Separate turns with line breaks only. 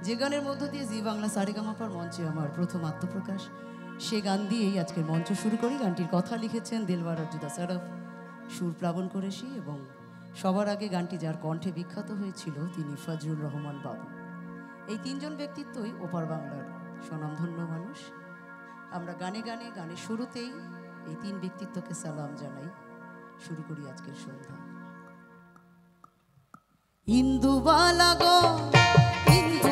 যে গানের মধ্য দিয়ে জি বাংলা সারেগামাপার মঞ্চে আমার প্রথম আত্মপ্রকাশ, সে গান দিয়েই আজকের মঞ্চ শুরু করি। গানটির কথা লিখেছেন দিলবার জুদা সরফ, সুর প্লাবন করেছি, এবং সবার আগে গানটি যার কণ্ঠে বিখ্যাত হয়েছিল তিনি ফজলুর রহমান বাবু। এই তিনজন ব্যক্তিত্বই ওপার বাংলার স্বনামধন্য মানুষ। আমরা গানে গানে গানের শুরুতেই এই তিন ব্যক্তিত্বকে সালাম জানাই। শুরু করি আজকের সন্ধ্যা। ইন্দুবালা গো ইন্দু